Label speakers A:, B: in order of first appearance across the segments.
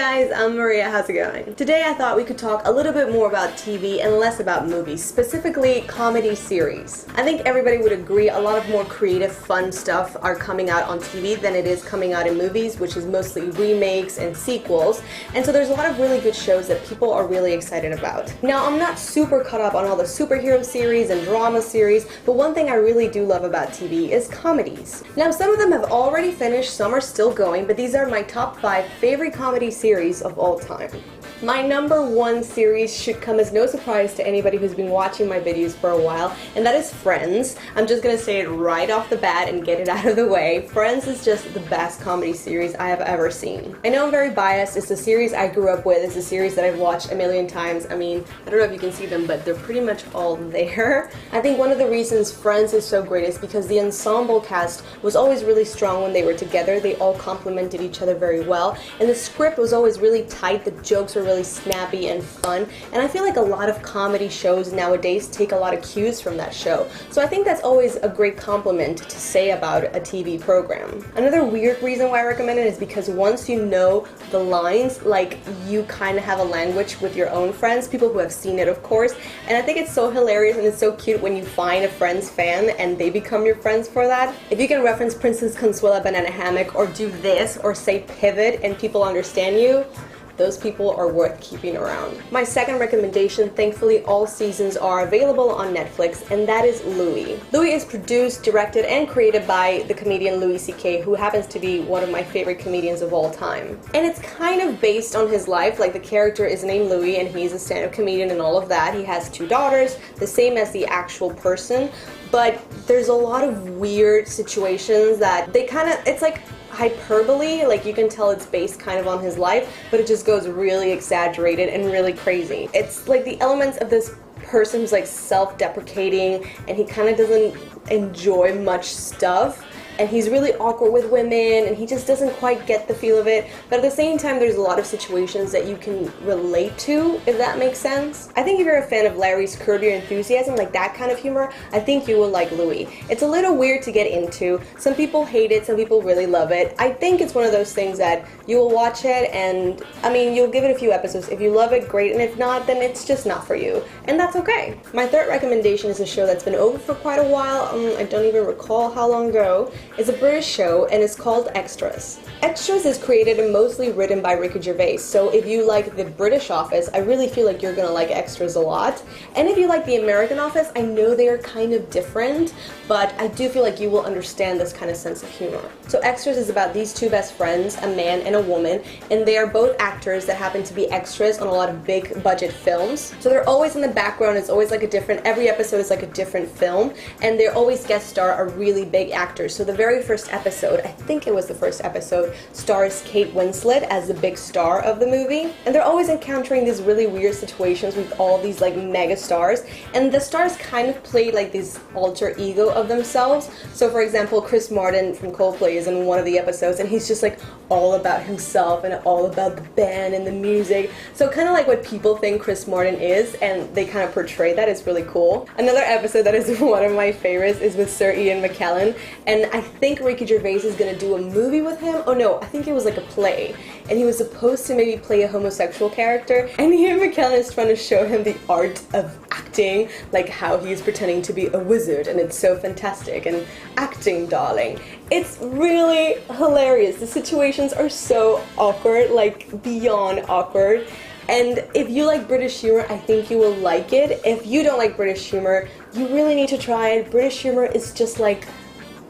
A: guys, I'm Maria. How's it going? Today I thought we could talk a little bit more about TV and less about movies, specifically comedy series. I think everybody would agree a lot of more creative, fun stuff are coming out on TV than it is coming out in movies, which is mostly remakes and sequels. And so there's a lot of really good shows that people are really excited about. Now, I'm not super caught up on all the superhero series and drama series, but one thing I really do love about TV is comedies. Now, some of them have already finished, some are still going, but these are my top 5 favorite comedy series of all time. My number 1 series should come as no surprise to anybody who's been watching my videos for a while, and that is Friends. I'm just gonna say it right off the bat and get it out of the way. Friends is just the best comedy series I have ever seen. I know I'm very biased. It's the series I grew up with. It's a series that I've watched a million times. I mean, I don't know if you can see them, but they're pretty much all there. I think one of the reasons Friends is so great is because the ensemble cast was always really strong when they were together. They all complemented each other very well, and the script was always really tight. The jokes were really snappy and fun, and I feel like a lot of comedy shows nowadays take a lot of cues from that show. So I think that's always a great compliment to say about a TV program. Another weird reason why I recommend it is because once you know the lines, like, you kind of have a language with your own friends, people who have seen it, of course, and I think it's so hilarious and it's so cute when you find a Friends fan and they become your friends for that. If you can reference Princess Consuela Banana Hammock or do this or say pivot and people understand you, those people are worth keeping around. My second recommendation, thankfully all seasons are available on Netflix, and that is Louis. Louis is produced, directed, and created by the comedian Louis C.K., who happens to be one of my favorite comedians of all time. And it's kind of based on his life, like the character is named Louis and he's a stand-up comedian and all of that. He has 2 daughters, the same as the actual person, but there's a lot of weird situations that they kind of, it's like hyperbole, like you can tell it's based kind of on his life, but it just goes really exaggerated and really crazy. It's like the elements of this person who's like self-deprecating and he kind of doesn't enjoy much stuff, and he's really awkward with women and he just doesn't quite get the feel of it, but at the same time there's a lot of situations that you can relate to, if that makes sense. I think if you're a fan of Larry's Curb Your Enthusiasm, like that kind of humor, I think you will like Louis. It's a little weird to get into. Some people hate it, some people really love it. I think it's one of those things that you will watch it and, I mean, you'll give it a few episodes. If you love it, great, and if not, then it's just not for you, and that's okay. My third recommendation is a show that's been over for quite a while. I don't even recall how long ago. It's a British show and it's called Extras. Extras is created and mostly written by Ricky Gervais, so if you like the British Office, I really feel like you're gonna like Extras a lot. And if you like the American Office, I know they are kind of different, but I do feel like you will understand this kind of sense of humor. So Extras is about these 2 best friends, a man and a woman, and they are both actors that happen to be extras on a lot of big budget films. So they're always in the background, it's always like a different, every episode is like a different film, and they always guest star a really big actor. So the very first episode, I think it was the first episode, stars Kate Winslet as the big star of the movie, and they're always encountering these really weird situations with all these like mega stars, and the stars kind of play like this alter ego of themselves. So for example, Chris Martin from Coldplay is in one of the episodes and he's just like all about himself and all about the band and the music, so kind of like what people think Chris Martin is, and they kind of portray that. It's really cool. Another episode that is one of my favorites is with Sir Ian McKellen, and I think Ricky Gervais is gonna do a movie with him. Oh no, I think it was like a play, and he was supposed to maybe play a homosexual character, and Ian McKellen is trying to show him the art of acting, like how he's pretending to be a wizard, and it's so fantastic, and acting, darling. It's really hilarious. The situations are so awkward, like beyond awkward. And if you like British humor, I think you will like it. If you don't like British humor, you really need to try it. British humor is just like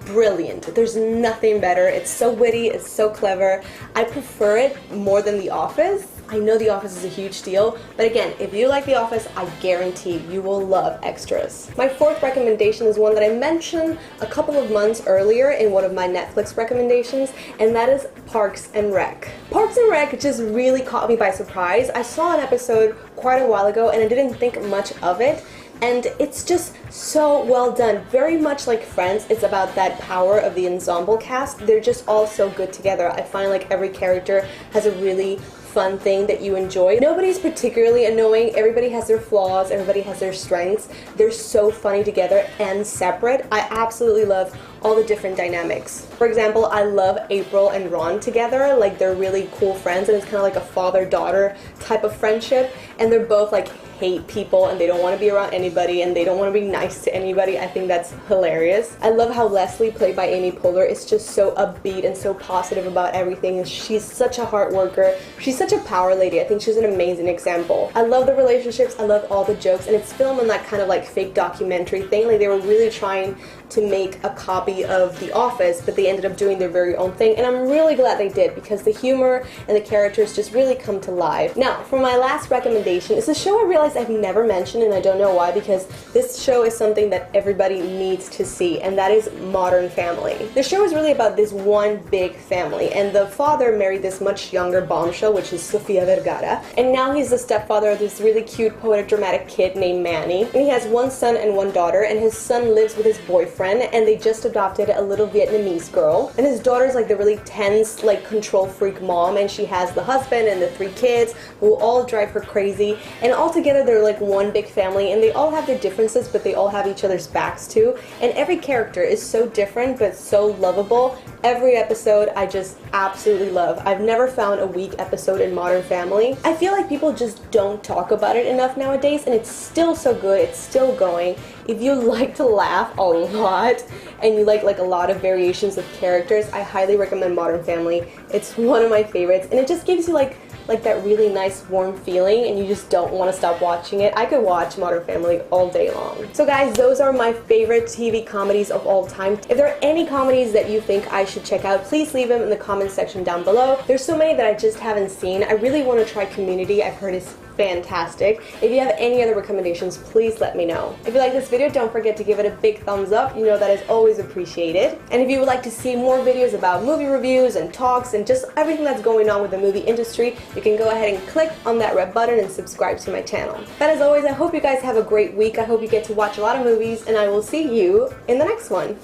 A: brilliant. There's nothing better. It's so witty, it's so clever. I prefer it more than The Office. I know The Office is a huge deal, but again, if you like The Office, I guarantee you will love Extras. My fourth recommendation is one that I mentioned a couple of months earlier in one of my Netflix recommendations, and that is Parks and Rec. Parks and Rec just really caught me by surprise. I saw an episode quite a while ago and I didn't think much of it, and it's just so well done. Very much like Friends, it's about that power of the ensemble cast. They're just all so good together. I find like every character has a really fun thing that you enjoy. Nobody's particularly annoying. Everybody has their flaws. Everybody has their strengths. They're so funny together and separate. I absolutely love all the different dynamics. For example, I love April and Ron together. Like, they're really cool friends, and it's kind of like a father-daughter type of friendship, and they're both like hate people and they don't want to be around anybody and they don't want to be nice to anybody. I think that's hilarious. I love how Leslie, played by Amy Poehler, is just so upbeat and so positive about everything. She's such a hard worker. She's such a power lady. I think she's an amazing example. I love the relationships. I love all the jokes, and it's filmed in that kind of like fake documentary thing. Like, they were really trying to make a copy of The Office, but they ended up doing their very own thing, and I'm really glad they did because the humor and the characters just really come to life. Now, for my last recommendation, it's a show I realized I've never mentioned, and I don't know why, because this show is something that everybody needs to see, and that is Modern Family. The show is really about this one big family, and the father married this much younger bombshell, which is Sofia Vergara, and now he's the stepfather of this really cute, poetic, dramatic kid named Manny, and he has one son and one daughter, and his son lives with his boyfriend, and they just adopted a little Vietnamese girl, and his daughter's like the really tense, like, control freak mom, and she has the husband and the 3 kids who all drive her crazy, and all together they're like one big family, and they all have their differences, but they all have each other's backs too, and every character is so different but so lovable. Every episode I just absolutely love. I've never found a weak episode in Modern Family. I feel like people just don't talk about it enough nowadays, and it's still so good. It's still going. If you like to laugh a lot and you like a lot of variations of characters, I highly recommend Modern Family. It's one of my favorites, and it just gives you like that really nice warm feeling, and you just don't want to stop watching it. I could watch Modern Family all day long. So guys, those are my favorite TV comedies of all time. If there are any comedies that you think I should check out, please leave them in the comment section down below. There's so many that I just haven't seen. I really want to try Community. I've heard it's fantastic. If you have any other recommendations, please let me know. If you like this video, don't forget to give it a big thumbs up. You know that is always appreciated. And if you would like to see more videos about movie reviews and talks and just everything that's going on with the movie industry, you can go ahead and click on that red button and subscribe to my channel. But as always, I hope you guys have a great week. I hope you get to watch a lot of movies, and I will see you in the next one.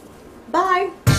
A: Bye!